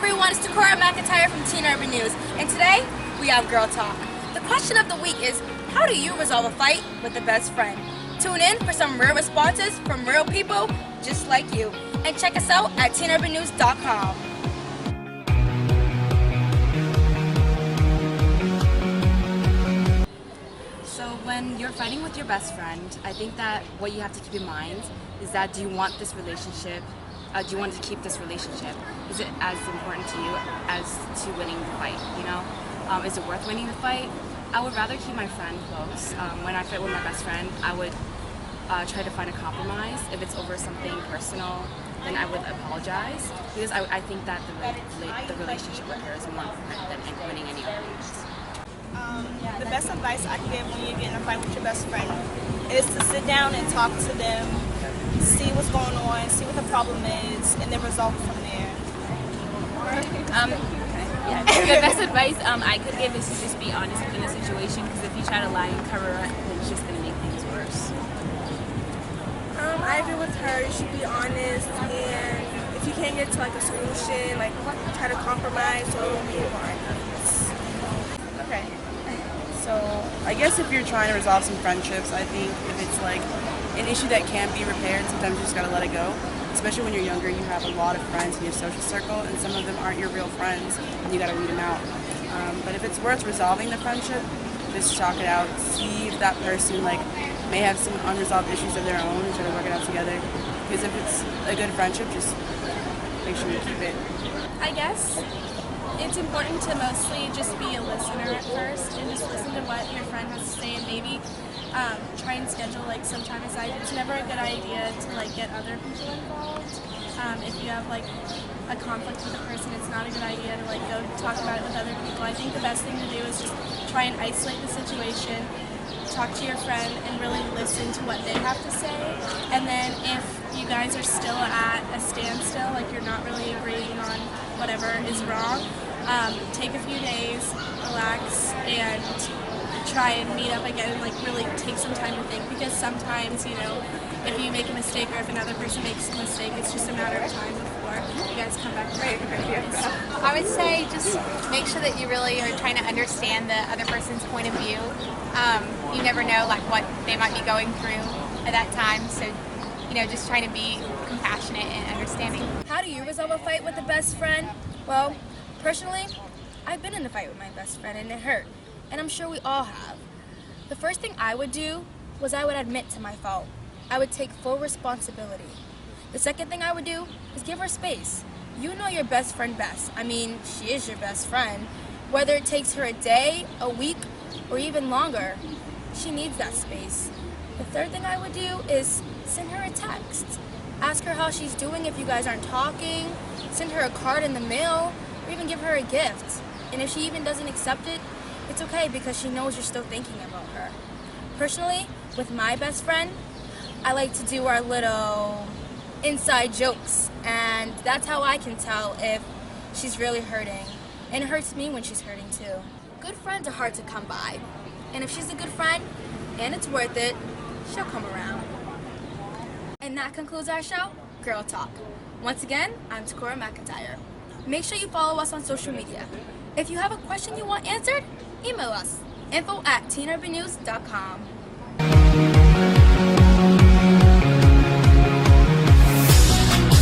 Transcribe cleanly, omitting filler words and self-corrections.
everyone, it's Takora McIntyre from Teen Urban News, and today we have Girl Talk. The question of the week is, how do you resolve a fight with a best friend? Tune in for some real responses from real people just like you, and check us out at teenurbannews.com. So when you're fighting with your best friend, I think that what you have to keep in mind is that do you want this relationship? Do you want to keep this relationship? Is it as important to you as to winning the fight? You know, is it worth winning the fight? I would rather keep my friend close. When I fight with my best friend, I would try to find a compromise. If it's over something personal, then I would apologize because I think that the relationship with her is more important than winning any arguments. The best advice I can give when you get in a fight with your best friend is to sit down and talk to them, see what's going on, see what the problem is, and then resolve from there. The best advice I could give is to just be honest in a situation, because if you try to lie and cover up, then it's just going to make things worse. I agree with her. You should be honest, and if you can't get to like a solution, like try to compromise or move on. Okay. So I guess if you're trying to resolve some friendships, I think if it's like an issue that can't be repaired, sometimes you just gotta let it go. Especially when you're younger, you have a lot of friends in your social circle, and some of them aren't your real friends, and you gotta weed them out. But if it's worth resolving the friendship, just chalk it out. See if that person may have some unresolved issues of their own, and try to work it out together. Because if it's a good friendship, just make sure you keep it. I guess it's important to mostly just be a listener at first and just listen to what your friend has to say, and maybe try and schedule some time aside. It's never a good idea to get other people involved. If you have a conflict with a person, it's not a good idea to go talk about it with other people. I think the best thing to do is just try and isolate the situation, talk to your friend, and really listen to what they have to say. And then if you guys are still at a standstill, you're not really agreeing on whatever is wrong, take a few days, relax, and try and meet up again and really take some time to think, because sometimes, if you make a mistake or if another person makes a mistake, it's just a matter of time before you guys come back together. I would say just make sure that you really are trying to understand the other person's point of view. You never know what they might be going through at that time, so just trying to be compassionate and understanding. How do you resolve a fight with a best friend? Well, personally, I've been in a fight with my best friend and it hurt, and I'm sure we all have. The first thing I would do was I would admit to my fault. I would take full responsibility. The second thing I would do is give her space. You know your best friend best. I mean, she is your best friend. Whether it takes her a day, a week, or even longer, she needs that space. The third thing I would do is send her a text. Ask her how she's doing if you guys aren't talking. Send her a card in the mail, or even give her a gift. And if she even doesn't accept it, it's okay, because she knows you're still thinking about her. Personally, with my best friend, I like to do our little inside jokes, and that's how I can tell if she's really hurting. And it hurts me when she's hurting too. Good friends are hard to come by, and if she's a good friend and it's worth it, she'll come around. And that concludes our show, Girl Talk. Once again, I'm Takora McIntyre. Make sure you follow us on social media. If you have a question you want answered, email us, info@teenurbannews.com.